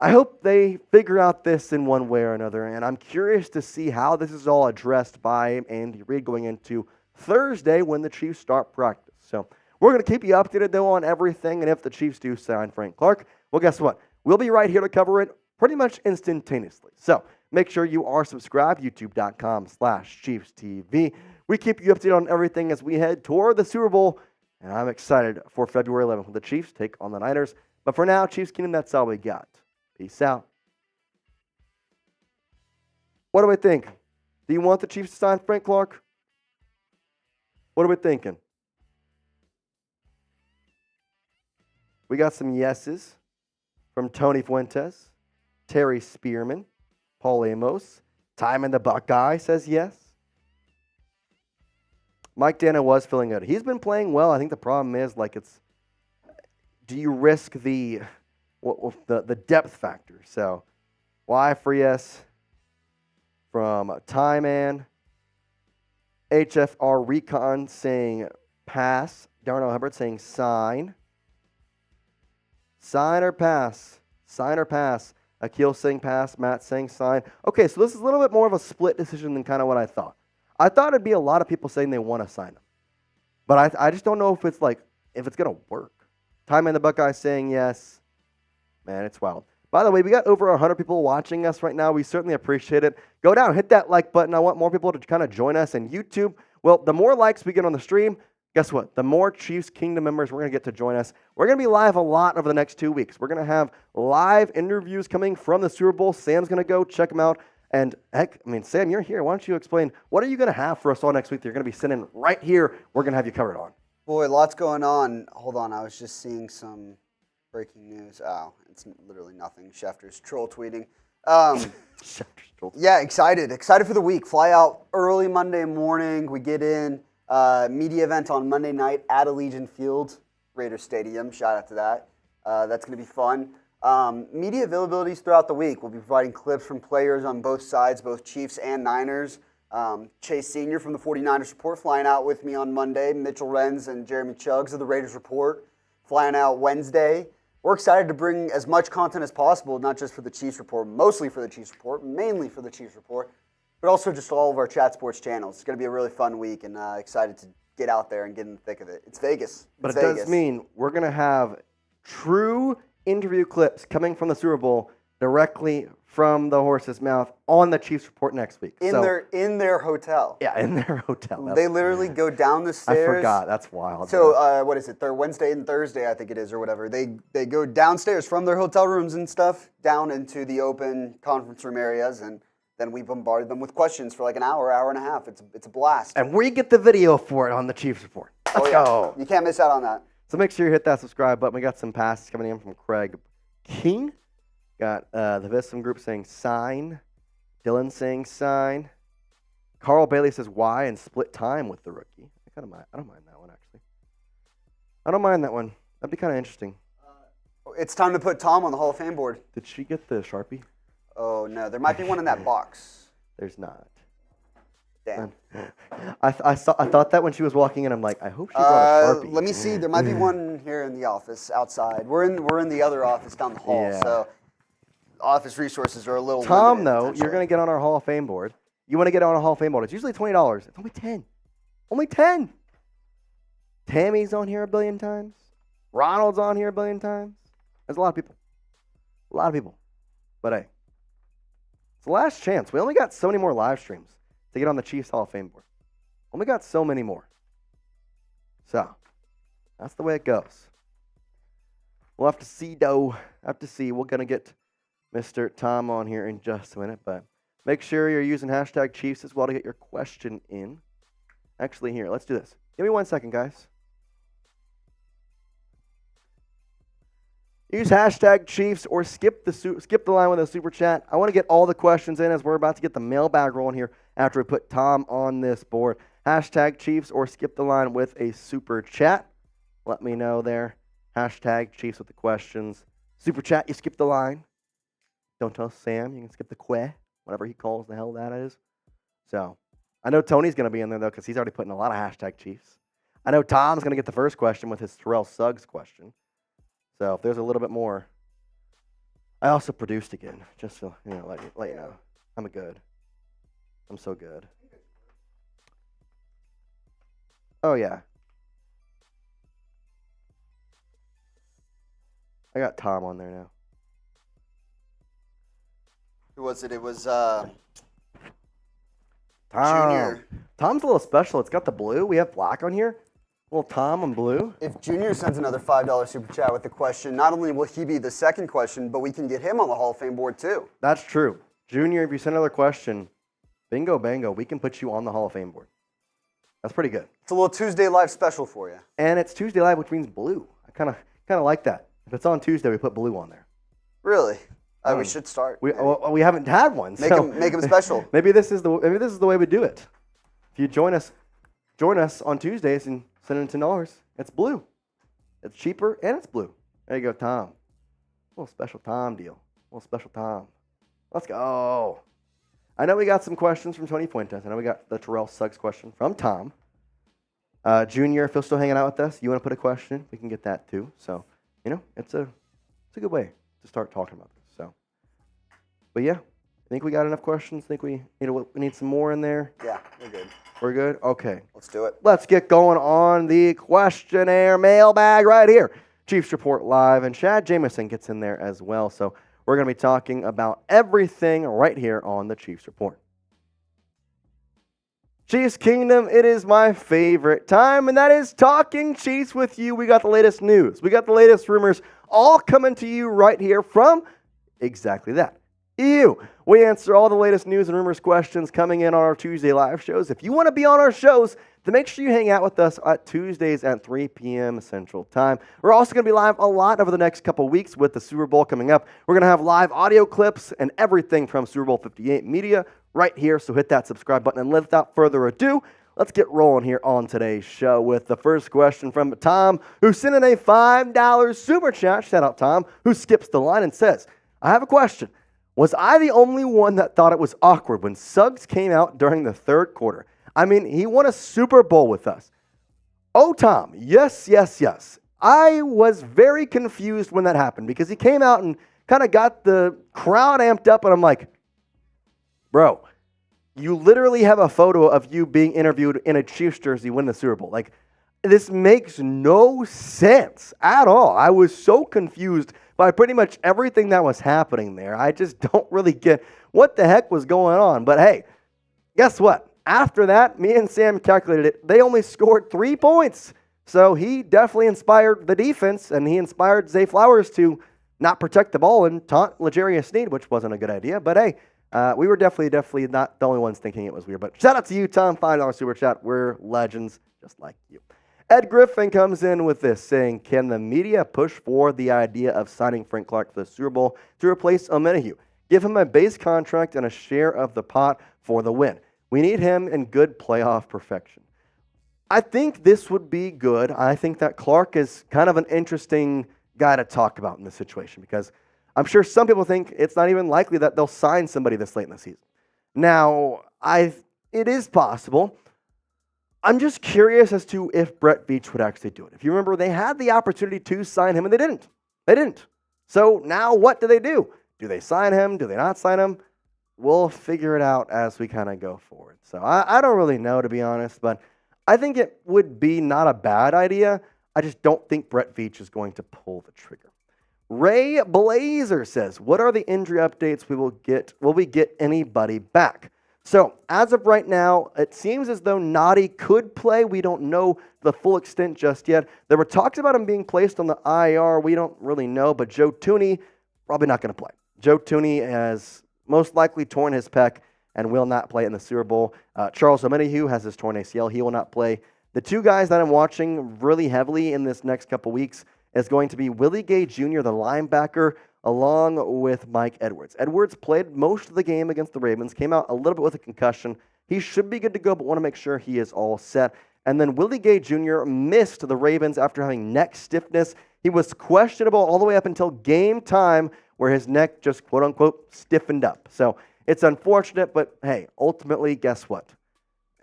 I hope they figure out this in one way or another, and I'm curious to see how this is all addressed by Andy Reid going into Thursday when the Chiefs start practice. So we're going to keep you updated, though, on everything, and if the Chiefs do sign Frank Clark, well, guess what? We'll be right here to cover it pretty much instantaneously. So make sure you are subscribed, youtube.com/ChiefsTV. We keep you updated on everything as we head toward the Super Bowl, and I'm excited for February 11th when the Chiefs take on the Niners. But for now, Chiefs Kingdom, that's all we got. Peace out. What do we think? Do you want the Chiefs to sign Frank Clark? What are we thinking? We got some yeses from Tony Fuentes, Terry Spearman, Paul Amos. Time in the Buckeye says yes. Mike Dana was feeling good. He's been playing well. I think the problem is, do you risk the depth factor? So, Y for yes from Ty Man. HFR Recon saying pass. Darnell Hubbard saying sign. Sign or pass? Sign or pass? Akil saying pass. Matt saying sign. Okay, so this is a little bit more of a split decision than kind of what I thought. I thought it'd be a lot of people saying they want to sign him. But I just don't know if it's going to work. Time in the Buckeye saying yes. Man, it's wild. By the way, we got over 100 people watching us right now. We certainly appreciate it. Go down, hit that like button. I want more people to kind of join us. And YouTube, well, the more likes we get on the stream, guess what? The more Chiefs Kingdom members we're going to get to join us. We're going to be live a lot over the next 2 weeks. We're going to have live interviews coming from the Super Bowl. Sam's going to go check them out. And heck, Sam, you're here. Why don't you explain, what are you going to have for us all next week that you're going to be sitting right here? We're going to have you covered on. Boy, lots going on. Hold on, I was just seeing some breaking news. Oh, it's literally nothing. Schefter's troll tweeting. Schefter's troll. Yeah, excited for the week. Fly out early Monday morning. We get in. Media event on Monday night at Allegiant Field, Raiders Stadium. Shout out to that. That's going to be fun. Media availabilities throughout the week. We'll be providing clips from players on both sides, both Chiefs and Niners. Chase Sr. from the 49ers Report flying out with me on Monday. Mitchell Renz and Jeremy Chuggs of the Raiders Report flying out Wednesday. We're excited to bring as much content as possible, not just for the Chiefs Report, mostly for the Chiefs Report, mainly for the Chiefs Report, but also just all of our Chat Sports channels. It's going to be a really fun week, and excited to get out there and get in the thick of it. It's Vegas. But it does mean we're going to have true interview clips coming from the Super Bowl directly from the horse's mouth on the Chiefs Report next week. In their hotel. Yeah, in their hotel. They literally go down the stairs. I forgot. That's wild. So what is it? Wednesday and Thursday, I think it is, or whatever. They go downstairs from their hotel rooms and stuff down into the open conference room areas, and then we bombard them with questions for like an hour, hour and a half. It's a blast. And we get the video for it on the Chiefs Report. Let's go. You can't miss out on that. So make sure you hit that subscribe button. We got some passes coming in from Craig King. Got the Visum group saying sign. Dylan saying sign. Carl Bailey says why and split time with the rookie. I don't mind that one, actually. I don't mind that one. That'd be kind of interesting. It's time to put Tom on the Hall of Fame board. Did she get the Sharpie? Oh, no. There might be one in that box. There's not. Damn. I thought that when she was walking in. I'm like, I hope she brought a Sharpie. Let me see. There might be one here in the office outside. We're in the other office down the hall, so office resources are a little Tom, limited, though, you're going to get on our Hall of Fame board. You want to get on a Hall of Fame board. It's usually $20. It's only 10. Only 10. Tammy's on here a billion times. Ronald's on here a billion times. There's a lot of people. A lot of people. But hey, it's the last chance. We only got so many more live streams to get on the Chiefs Hall of Fame board. Only got so many more. So, that's the way it goes. We'll have to see, though. Have to see. We're going to get Mr. Tom on here in just a minute, but make sure you're using hashtag Chiefs as well to get your question in. Actually, here, let's do this. Give me 1 second, guys. Use hashtag Chiefs or skip the line with a super chat. I want to get all the questions in as we're about to get the mailbag rolling here after we put Tom on this board. Hashtag Chiefs or skip the line with a super chat. Let me know there. Hashtag Chiefs with the questions. Super chat, you skip the line. Don't tell Sam. You can skip the whatever he calls the hell that is. So, I know Tony's going to be in there, though, because he's already putting a lot of hashtag Chiefs. I know Tom's going to get the first question with his Terrell Suggs question. So if there's a little bit more. I also produced again, just to let you know. I'm good. I'm so good. Oh, yeah. I got Tom on there now. Who was it? It was Tom. Junior. Tom's a little special. It's got the blue. We have black on here. Little Tom on blue. If Junior sends another $5 super chat with the question, not only will he be the second question, but we can get him on the Hall of Fame board too. That's true. Junior, if you send another question, bingo, bango, we can put you on the Hall of Fame board. That's pretty good. It's a little Tuesday Live special for you. And it's Tuesday Live, which means blue. I kind of like that. If it's on Tuesday, we put blue on there. Really? We should start. We haven't had one. Make him special. Maybe this is the way we do it. If you join us on Tuesdays and send in $10, it's blue. It's cheaper and it's blue. There you go, Tom. A little special Tom deal. A little special Tom. Let's go. I know we got some questions from Tony Fuentes. I know we got the Terrell Suggs question from Tom. Junior, if you're still hanging out with us, you want to put a question, we can get that too. So, it's a good way to start talking about this. So, but yeah, I think we got enough questions. I think we need some more in there. Yeah, we're good. We're good? Okay. Let's do it. Let's get going on the questionnaire mailbag right here. Chiefs Report Live, and Chad Jameson gets in there as well. So we're going to be talking about everything right here on the Chiefs Report. Chiefs Kingdom, it is my favorite time, and that is talking Chiefs with you. We got the latest news. We got the latest rumors all coming to you right here from exactly that. You. We answer all the latest news and rumors questions coming in on our Tuesday live shows. If you want to be on our shows, then make sure you hang out with us at Tuesdays at 3 p.m. Central Time. We're also going to be live a lot over the next couple weeks with the Super Bowl coming up. We're going to have live audio clips and everything from Super Bowl 58 media right here, so hit that subscribe button. And without further ado, let's get rolling here on today's show with the first question from Tom, who sent in a $5 super chat. Shout out Tom, who skips the line and says, I have a question. Was I the only one that thought it was awkward when Suggs came out during the third quarter? I mean, he won a Super Bowl with us. Oh, Tom, yes. I was very confused when that happened because he came out and kind of got the crowd amped up, and I'm like, bro, you literally have a photo of you being interviewed in a Chiefs jersey winning the Super Bowl. Like, this makes no sense at all. I was so confused by pretty much everything that was happening there. I just don't really get what the heck was going on. But hey, guess what? After that, me and Sam calculated it. They only scored 3 points. So he definitely inspired the defense, and he inspired Zay Flowers to not protect the ball and taunt L'Jarius Sneed, which wasn't a good idea. But hey, we were definitely not the only ones thinking it was weird. But shout out to you, Tom, $5 super chat. We're legends just like you. Ed Griffin comes in with this, saying, can the media push for the idea of signing Frank Clark for the Super Bowl to replace Omenihu? Give him a base contract and a share of the pot for the win. We need him in good playoff perfection. I think this would be good. I think that Clark is kind of an interesting guy to talk about in this situation because I'm sure some people think it's not even likely that they'll sign somebody this late in the season. Now, it is possible. I'm just curious as to if Brett Veach would actually do it. If you remember, they had the opportunity to sign him, and they didn't. They didn't. So now what do? Do they sign him? Do they not sign him? We'll figure it out as we kind of go forward. So I don't really know, to be honest, but I think it would be not a bad idea. I just don't think Brett Veach is going to pull the trigger. Ray Blazer says, what are the injury updates we will get? Will we get anybody back? So, as of right now, it seems as though Noddy could play. We don't know the full extent just yet. There were talks about him being placed on the IR. We don't really know, but Joe Thuney, probably not going to play. Joe Thuney has most likely torn his pec and will not play in the Super Bowl. Charles Omenihu has his torn ACL. He will not play. The two guys that I'm watching really heavily in this next couple weeks is going to be Willie Gay Jr., the linebacker, along with Mike Edwards. Edwards played most of the game against the Ravens, came out a little bit with a concussion. He should be good to go, but want to make sure he is all set. And then Willie Gay Jr. missed the Ravens after having neck stiffness. He was questionable all the way up until game time where his neck just, quote-unquote, stiffened up. So it's unfortunate, but hey, ultimately, guess what?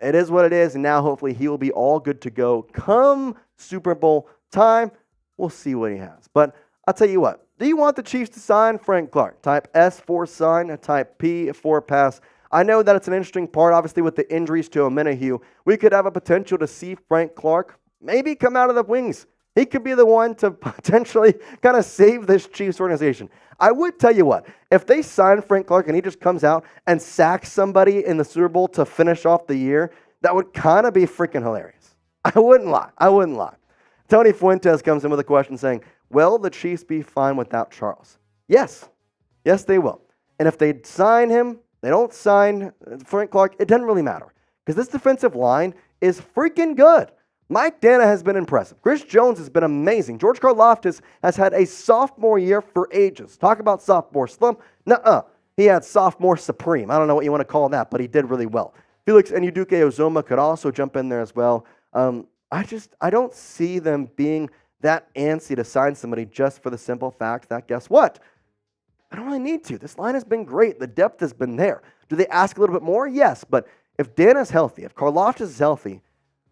it is what it is, and now hopefully he will be all good to go come Super Bowl time. We'll see what he has. But I'll tell you what, do you want the Chiefs to sign Frank Clark? Type S for sign, type P for pass. I know that it's an interesting part, obviously, with the injuries to Omenihu. We could have a potential to see Frank Clark maybe come out of the wings. He could be the one to potentially kind of save this Chiefs organization. I would tell you what, if they sign Frank Clark and he just comes out and sacks somebody in the Super Bowl to finish off the year, that would kind of be freaking hilarious. I wouldn't lie. Tony Fuentes comes in with a question saying, will the Chiefs be fine without Charles? Yes. Yes, they will. And if they sign him, they don't sign Frank Clark, it doesn't really matter. Because this defensive line is freaking good. Mike Dana has been impressive. Chris Jones has been amazing. George Karlaftis has had a sophomore year for ages. Talk about sophomore slump. Nuh-uh. He had sophomore supreme. I don't know what you want to call that, but he did really well. Felix Enuduke Ozoma could also jump in there as well. I don't see them being that antsy to sign somebody just for the simple fact that, guess what? I don't really need to. This line has been great. The depth has been there. Do they ask a little bit more? Yes, but if Dana's healthy, if Karlaftis is healthy,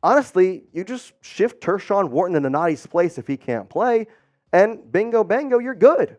honestly, you just shift Tershawn Wharton into Nadi's place if he can't play, and bingo, bango, you're good.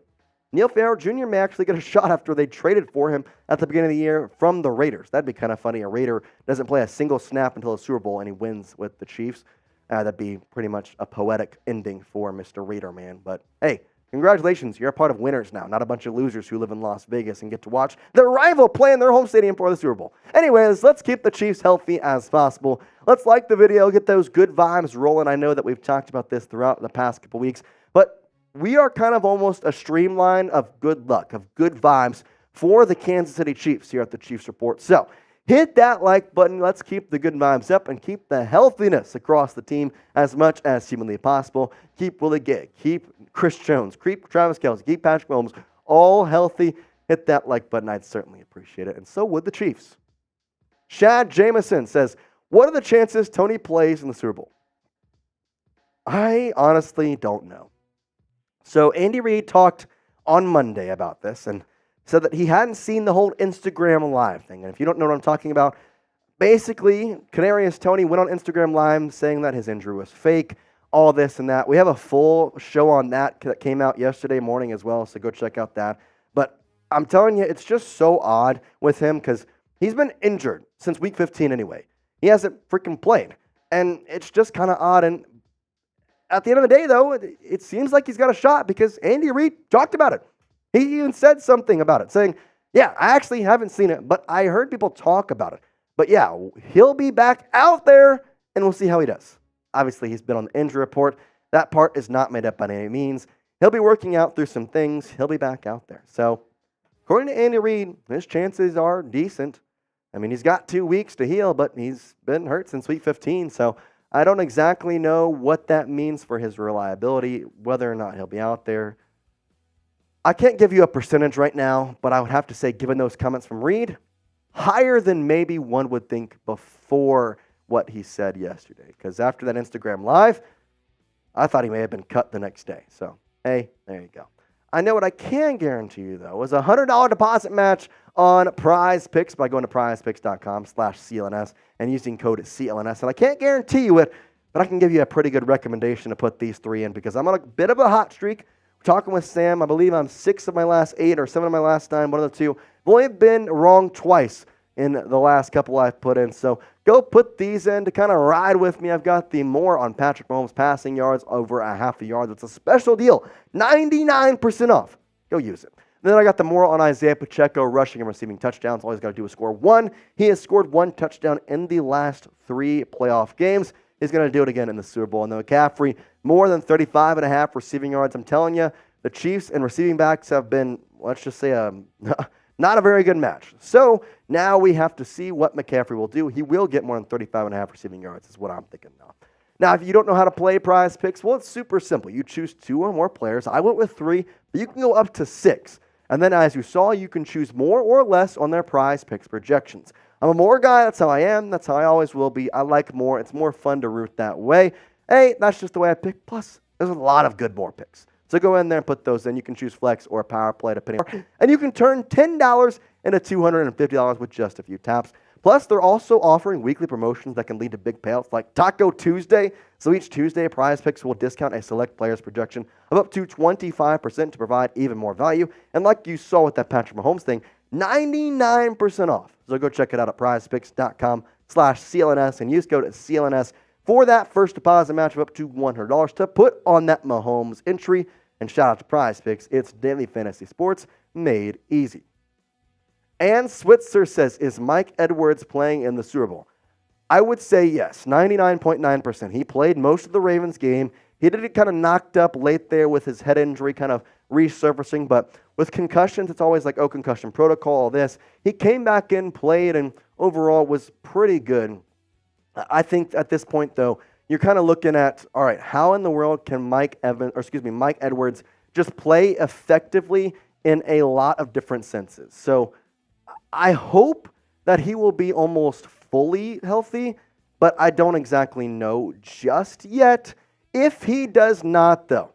Neil Farrell Jr. may actually get a shot after they traded for him at the beginning of the year from the Raiders. That'd be kind of funny. A Raider doesn't play a single snap until the Super Bowl, and he wins with the Chiefs. That'd be pretty much a poetic ending for Mr. Raider Man. But hey, congratulations. You're a part of winners now, not a bunch of losers who live in Las Vegas and get to watch their rival play in their home stadium for the Super Bowl. Anyways, let's keep the Chiefs healthy as possible. Let's like the video, get those good vibes rolling. I know that we've talked about this throughout the past couple weeks, but we are kind of almost a streamline of good luck, of good vibes for the Kansas City Chiefs here at the Chiefs Report. So hit that like button. Let's keep the good vibes up and keep the healthiness across the team as much as humanly possible. Keep Willie Gay, keep Chris Jones, keep Travis Kelce, keep Patrick Mahomes, all healthy. Hit that like button. I'd certainly appreciate it. And so would the Chiefs. Shad Jameson says, what are the chances Tony plays in the Super Bowl? I honestly don't know. So Andy Reid talked on Monday about this and said that he hadn't seen the whole Instagram Live thing. And if you don't know what I'm talking about, basically, Kadarius Toney went on Instagram Live saying that his injury was fake, all this and that. We have a full show on that came out yesterday morning as well, so go check out that. But I'm telling you, it's just so odd with him because he's been injured since week 15 anyway. He hasn't freaking played. And it's just kind of odd. And at the end of the day, though, it seems like he's got a shot because Andy Reid talked about it. He even said something about it, saying, yeah, I actually haven't seen it, but I heard people talk about it. But yeah, he'll be back out there, and we'll see how he does. Obviously, he's been on the injury report. That part is not made up by any means. He'll be working out through some things. He'll be back out there. So, according to Andy Reid, his chances are decent. I mean, he's got 2 weeks to heal, but he's been hurt since week 15, so I don't exactly know what that means for his reliability, whether or not he'll be out there. I can't give you a percentage right now, but I would have to say, given those comments from Reid, higher than maybe one would think before what he said yesterday. Because after that Instagram Live, I thought he may have been cut the next day. So, hey, there you go. I know what I can guarantee you, though, is a $100 deposit match on Prize Picks by going to prizepicks.com/CLNS and using code CLNS. And I can't guarantee you it, but I can give you a pretty good recommendation to put these 3 in because I'm on a bit of a hot streak. Talking with Sam, I believe I'm 6 of my last 8 or 7 of my last 9, one of the 2. I've only been wrong twice in the last couple I've put in. So go put these in to kind of ride with me. I've got the more on Patrick Mahomes passing yards over a half a yard. It's a special deal, 99% off. Go use it. Then I got the more on Isiah Pacheco rushing and receiving touchdowns. All he's got to do is score 1. He has scored 1 touchdown in the last 3 playoff games. He's going to do it again in the Super Bowl. And then McCaffrey, more than 35.5 receiving yards. I'm telling you, the Chiefs and receiving backs have been, let's just say, not a very good match. So now we have to see what McCaffrey will do. He will get more than 35.5 receiving yards is what I'm thinking now. Now, if you don't know how to play Prize Picks, well, it's super simple. You choose 2 or more players. I went with 3, but you can go up to 6. And then as you saw, you can choose more or less on their Prize Picks projections. I'm a more guy. That's how I am. That's how I always will be. I like more. It's more fun to root that way. Hey, that's just the way I pick. Plus, there's a lot of good more picks. So go in there and put those in. You can choose flex or power play depending on, and you can turn $10 into $250 with just a few taps. Plus, they're also offering weekly promotions that can lead to big payouts like Taco Tuesday. So each Tuesday, Prize Picks will discount a select player's projection of up to 25% to provide even more value. And like you saw with that Patrick Mahomes thing, 99% off. So go check it out at prizepicks.com/CLNS and use code CLNS for that first deposit match of up to $100 to put on that Mahomes entry. And shout out to Prize Picks. It's daily fantasy sports made easy. And Switzer says, is Mike Edwards playing in the Super Bowl? I would say yes, 99.9%. He played most of the Ravens game. He did get kind of knocked up late there with his head injury kind of resurfacing, but with concussions, it's always like, oh, concussion protocol, all this. He came back in, played, and overall was pretty good. I think at this point, though, you're kind of looking at, all right, how in the world can Mike Edwards just play effectively in a lot of different senses? So I hope that he will be almost fully healthy, but I don't exactly know just yet. If he does not, though,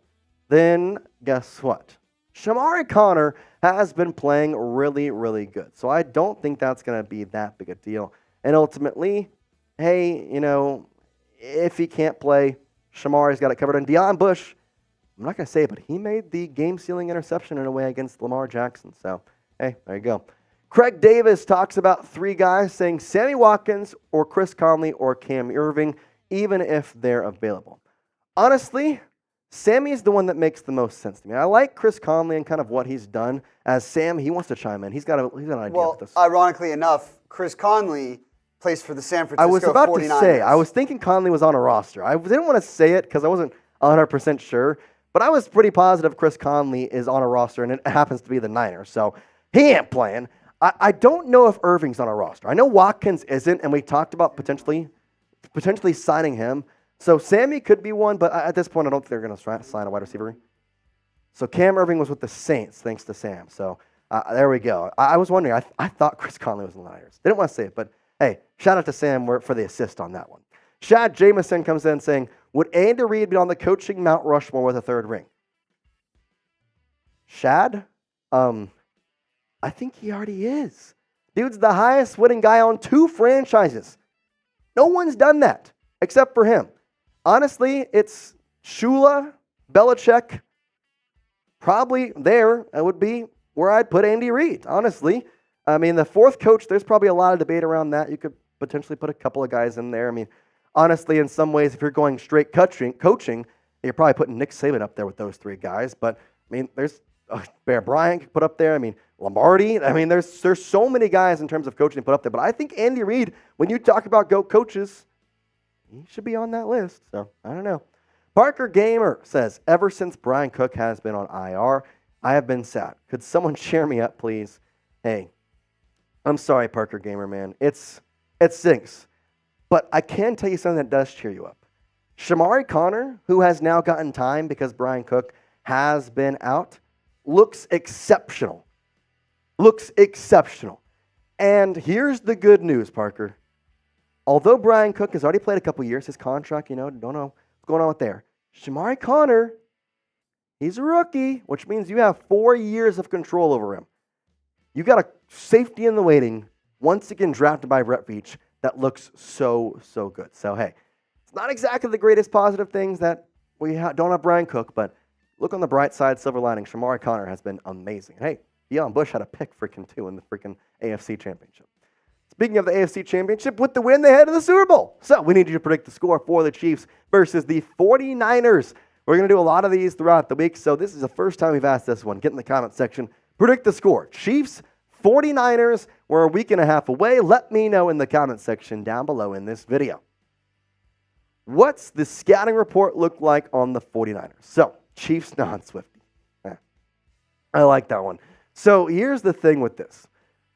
then guess what? Shamari Connor has been playing really, really good. So I don't think that's going to be that big a deal. And ultimately, hey, if he can't play, Shamari's got it covered. And Deion Bush, I'm not going to say it, but he made the game-sealing interception in a way against Lamar Jackson. So, hey, there you go. Craig Davis talks about three guys saying Sammy Watkins or Chris Conley or Cam Irving, even if they're available. Honestly, Sammy is the one that makes the most sense to me. I like Chris Conley and kind of what he's done. As Sam, he wants to chime in. He's got an idea with this. Ironically enough, Chris Conley plays for the San Francisco 49ers. I was about to say, I was thinking Conley was on a roster. I didn't want to say it because I wasn't 100% sure, but I was pretty positive Chris Conley is on a roster, and it happens to be the Niners, so he ain't playing. I don't know if Irving's on a roster. I know Watkins isn't, and we talked about potentially signing him. So Sammy could be one, but at this point, I don't think they're going to sign a wide receiver. So Cam Irving was with the Saints, thanks to Sam. So there we go. I was wondering. I thought Chris Conley was in the Niners. Didn't want to say it, but hey, shout out to Sam for the assist on that one. Shad Jameson comes in saying, would Andy Reid be on the coaching Mount Rushmore with a third ring? Shad? I think he already is. Dude's the highest winning guy on 2 franchises. No one's done that except for him. Honestly, it's Shula, Belichick, probably there. That would be where I'd put Andy Reid, honestly. I mean, the fourth coach, there's probably a lot of debate around that. You could potentially put a couple of guys in there. I mean, honestly, in some ways, if you're going straight coaching, you're probably putting Nick Saban up there with those 3 guys. But, I mean, there's Bear Bryant could put up there. I mean, Lombardi. I mean, there's so many guys in terms of coaching to put up there. But I think Andy Reid, when you talk about GOAT coaches, he should be on that list. So, I don't know. Parker Gamer says, ever since Brian Cook has been on IR, I have been sad. Could someone cheer me up, please? Hey, I'm sorry, Parker Gamer, man. It stinks. But I can tell you something that does cheer you up. Shamari Connor, who has now gotten time because Brian Cook has been out, looks exceptional. And here's the good news, Parker. Although Brian Cook has already played a couple years, his contract, don't know what's going on with there. Shamari Connor, he's a rookie, which means you have 4 years of control over him. You got a safety in the waiting, once again drafted by Brett Veach, that looks so good. So, hey, it's not exactly the greatest positive things that we don't have Brian Cook, but look on the bright side, silver lining. Shamari Connor has been amazing. Hey, Deion Bush had a pick too in the freaking AFC Championship. Speaking of the AFC Championship, with the win, they head to the Super Bowl. So we need you to predict the score for the Chiefs versus the 49ers. We're going to do a lot of these throughout the week, so this is the first time we've asked this one. Get in the comment section. Predict the score. Chiefs, 49ers. We're a week and a half away. Let me know in the comment section down below in this video. What's the scouting report look like on the 49ers? So, Chiefs non-Swifty. I like that one. So, here's the thing with this.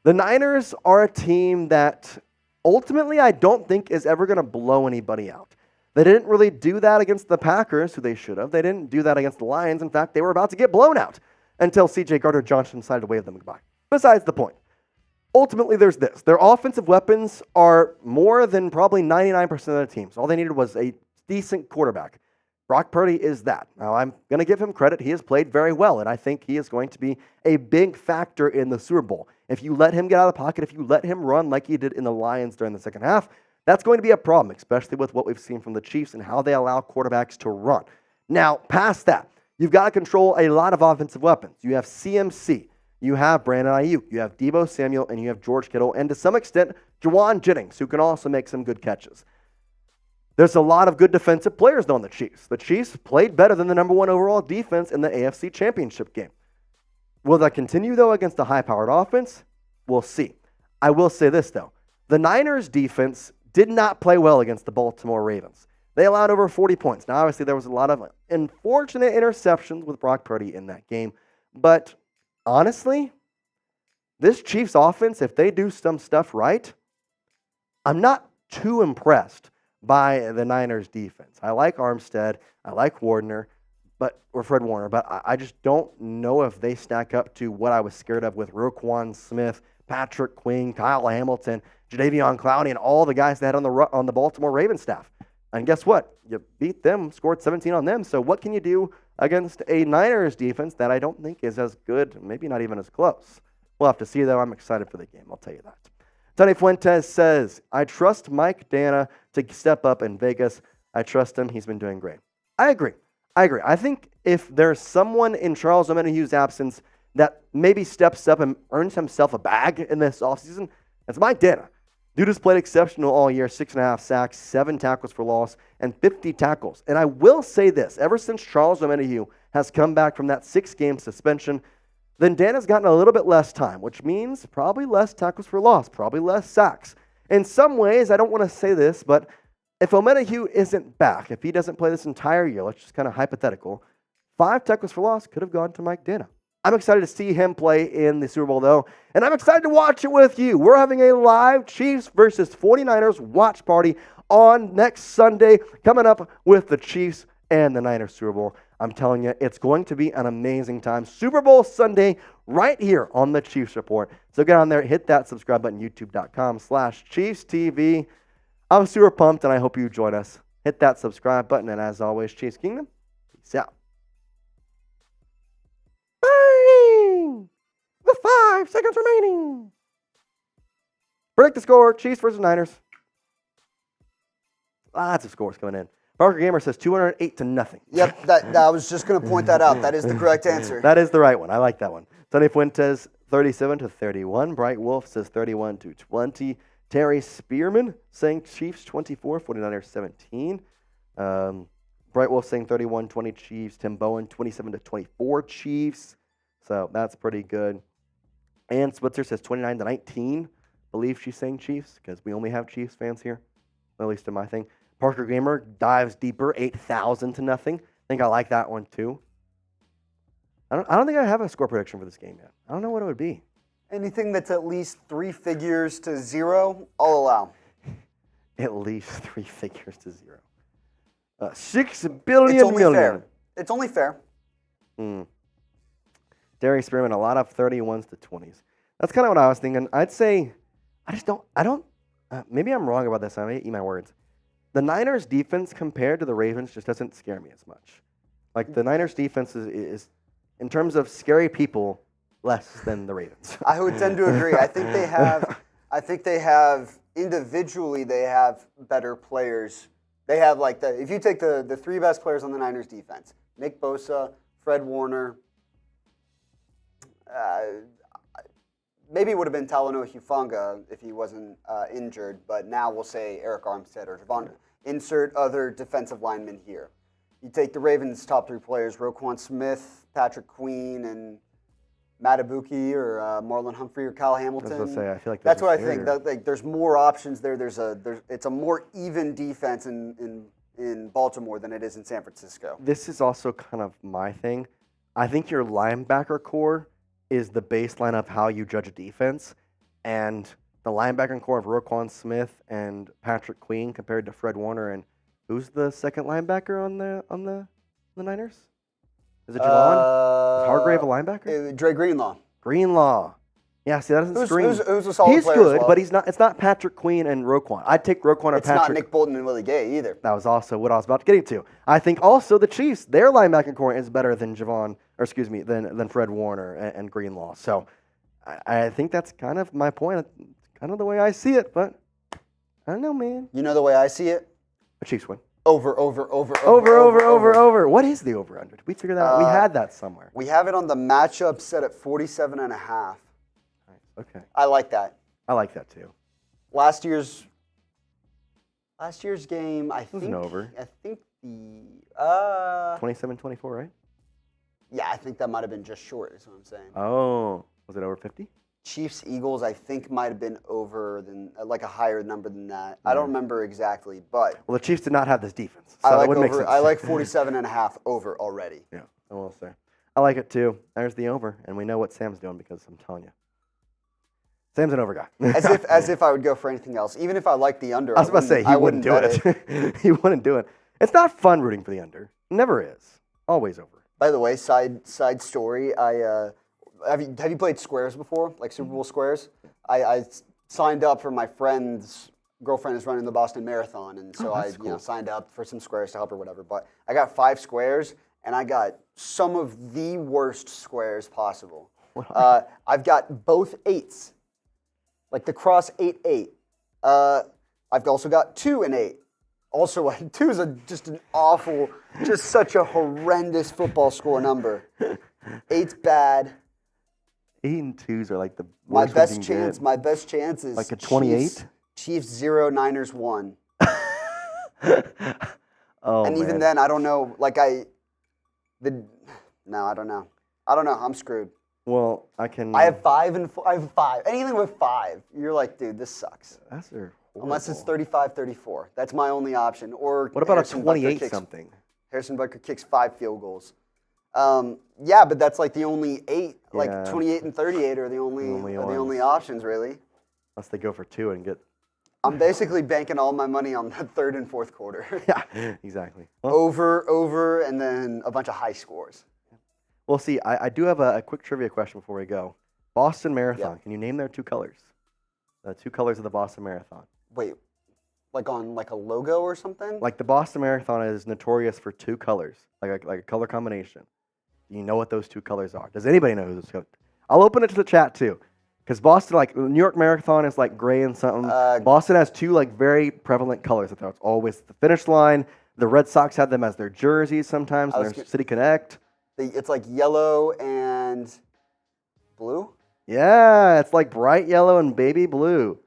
The Niners are a team that ultimately I don't think is ever going to blow anybody out. They didn't really do that against the Packers, who they should have. They didn't do that against the Lions. In fact, they were about to get blown out until C.J. Gardner-Johnson decided to wave them goodbye. Besides the point. Ultimately, there's this. Their offensive weapons are more than probably 99% of the teams. All they needed was a decent quarterback. Brock Purdy is that. Now, I'm going to give him credit. He has played very well, and I think he is going to be a big factor in the Super Bowl. If you let him get out of the pocket, if you let him run like he did in the Lions during the second half, that's going to be a problem, especially with what we've seen from the Chiefs and how they allow quarterbacks to run. Now, past that, you've got to control a lot of offensive weapons. You have CMC, you have Brandon Ayuk, you have Deebo Samuel, and you have George Kittle, and to some extent, Juwan Jennings, who can also make some good catches. There's a lot of good defensive players, though, on the Chiefs. The Chiefs played better than the number 1 overall defense in the AFC Championship game. Will that continue, though, against a high-powered offense? We'll see. I will say this, though. The Niners' defense did not play well against the Baltimore Ravens. They allowed over 40 points. Now, obviously, there was a lot of unfortunate interceptions with Brock Purdy in that game. But honestly, this Chiefs offense, if they do some stuff right, I'm not too impressed by the Niners defense. I like Armstead, I like Fred Warner, but I just don't know if they stack up to what I was scared of with Roquan Smith, Patrick Queen, Kyle Hamilton, Jadeveon Clowney, and all the guys they had on the Baltimore Ravens staff. And guess what? You beat them, scored 17 on them. So what can you do against a Niners defense that I don't think is as good, maybe not even as close? We'll have to see, though. I'm excited for the game, I'll tell you that. Tony Fuentes says, I trust Mike Dana to step up in Vegas. I trust him. He's been doing great. I agree. I think if there's someone in Charles Omenihu's absence that maybe steps up and earns himself a bag in this offseason, it's Mike Dana. Dude has played exceptional all year, 6.5 sacks, 7 tackles for loss, and 50 tackles. And I will say this, ever since Charles Omenihu has come back from that 6-game suspension, then Dana's gotten a little bit less time, which means probably less tackles for loss, probably less sacks. In some ways, I don't want to say this, but if Omenihu isn't back, if he doesn't play this entire year, let's just kind of hypothetical, 5 tackles for loss could have gone to Mike Dana. I'm excited to see him play in the Super Bowl, though, and I'm excited to watch it with you. We're having a live Chiefs versus 49ers watch party on next Sunday, coming up with the Chiefs and the Niners Super Bowl. I'm telling you, it's going to be an amazing time. Super Bowl Sunday right here on the Chiefs Report. So get on there, hit that subscribe button, youtube.com/ChiefsTV. I'm super pumped, and I hope you join us. Hit that subscribe button, and as always, Chiefs Kingdom, peace out. Bang! With 5 seconds remaining. Predict the score, Chiefs versus Niners. Lots of scores coming in. Parker Gamer says 208-0. Yep, that I was just going to point that out. That is the correct answer. That is the right one. I like that one. Tony Fuentes, 37-31. Bright Wolf says 31-20. Terry Spearman saying Chiefs 24, 49ers 17. Bright Wolf saying 31-20 Chiefs. Tim Bowen 27-24 Chiefs. So that's pretty good. Ann Switzer says 29-19. Believe she's saying Chiefs because we only have Chiefs fans here, at least in my thing. Parker Gamer dives deeper, 8,000-0. I think I like that one too. I don't think I have a score prediction for this game yet. I don't know what it would be. Anything that's at least 3 figures to 0, I'll allow. At least 3 figures to 0. 6 billion it's only million. Fair. It's only fair. Darius Spearman, a lot of 31s to 20s. That's kind of what I was thinking. I'd say, maybe I'm wrong about this. I may eat my words. The Niners defense compared to the Ravens just doesn't scare me as much. Like the Niners defense is in terms of scary people, less than the Ravens. I would tend to agree. I think they have individually they have better players. They have if you take the 3 best players on the Niners defense, Nick Bosa, Fred Warner, maybe it would have been Talanoa Hufanga if he wasn't injured, but now we'll say Eric Armstead or Javon. Insert other defensive linemen here. You take the Ravens' top 3 players, Roquan Smith, Patrick Queen, and Matabuki or Marlon Humphrey or Kyle Hamilton. I was gonna say, I feel like that's what I think. There's more options there. It's a more even defense in Baltimore than it is in San Francisco. This is also kind of my thing. I think your linebacker core is the baseline of how you judge a defense, and the linebacker core of Roquan Smith and Patrick Queen compared to Fred Warner and who's the second linebacker on the Niners? Is it Javon? Is Hargrave a linebacker? Dre Greenlaw. Greenlaw. Yeah, see, that doesn't scream. Who's a solid He's player as good, well. but it's not Patrick Queen and Roquan. I'd take Roquan or It's Patrick. not Nick Bolton and Willie Gay either. That was also what I was about to get into. I think also the Chiefs, their linebacking core is better than than Fred Warner and Greenlaw. So I think that's kind of my point. Kind of the way I see it, but I don't know, man. You know the way I see it? The Chiefs win. Over. What is the over-under? Did we figure that out? We had that somewhere. We have it on the matchup set at 47.5. Okay. I like that. I like that too. Last year's game, I think. It was an over. I think the 27-24, right? Yeah, I think that might have been just short. Is what I'm saying. Oh, was it over 50? Chiefs Eagles, I think might have been over than like a higher number than that. I don't remember exactly, but well, the Chiefs did not have this defense, so I like that would make sense. I like 47.5 over already. Yeah, I will say. I like it too. There's the over, and we know what Sam's doing because I'm telling you. Sam's an over guy. as if I would go for anything else. Even if I liked the under, I was about to say he wouldn't do it. He wouldn't do it. It's not fun rooting for the under. Never is. Always over. By the way, side story. Have you played squares before, like Super Bowl squares? I signed up for my friend's girlfriend is running the Boston Marathon, and so I signed up for some squares to help her, whatever. But I got 5 squares, and I got some of the worst squares possible. I've got both 8s, like the cross 8-8. I've also got 2 and 8. Also, 2 is just an awful, just such a horrendous football score number. 8's bad. 8 and 2s are like the My worst best chance. My best chance is like a 28. Chiefs 0, Niners 1. Oh, and even then, I don't know. Like I don't know. I don't know. I'm screwed. Well, I can. I have 5 and I have 5. Anything with 5, you're like, dude, this sucks. That's horrible. Unless it's 35-34. That's my only option. Or what about Harrison a 28 something? Harrison Butker kicks 5 field goals. Yeah, but that's like the only 8. Yeah. Like 28 and 38 are the only options, really. Unless they go for 2 and get. I'm basically banking all my money on the 3rd and 4th quarter. Yeah, exactly. Well, over, and then a bunch of high scores. Well, see, I do have a quick trivia question before we go. Boston Marathon. Yep. Can you name their 2 colors? The 2 colors of the Boston Marathon. Wait, like on like a logo or something? Like the Boston Marathon is notorious for 2 colors, like a color combination. Do you know what those 2 colors are? Does anybody know who those colors? I'll open it to the chat too, because Boston, like New York Marathon, is like gray and something. Boston has 2 like very prevalent colors. It's always the finish line. The Red Sox have them as their jerseys sometimes. And their City Connect. It's like yellow and blue. Yeah, it's like bright yellow and baby blue.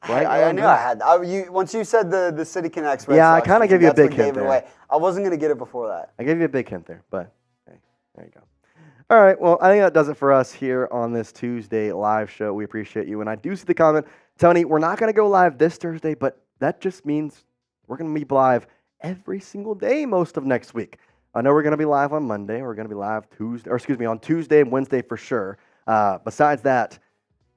I knew I had. Once you said the City Connects Red Sox, Sox, I kind of gave you a big hint there. Away. I wasn't going to get it before that. I gave you a big hint there, but hey, there you go. All right, well, I think that does it for us here on this Tuesday live show. We appreciate you. And I do see the comment, Tony, we're not going to go live this Thursday, but that just means we're going to be live every single day most of next week. I know we're going to be live on Monday. We're going to be live on Tuesday and Wednesday for sure. Besides that,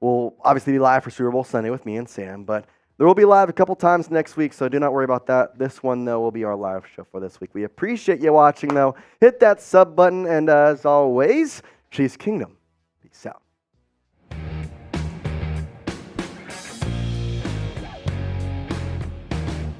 we'll obviously be live for Super Bowl Sunday with me and Sam, but there will be live a couple times next week, so do not worry about that. This one, though, will be our live show for this week. We appreciate you watching, though. Hit that sub button, and as always, Chiefs Kingdom. Peace out.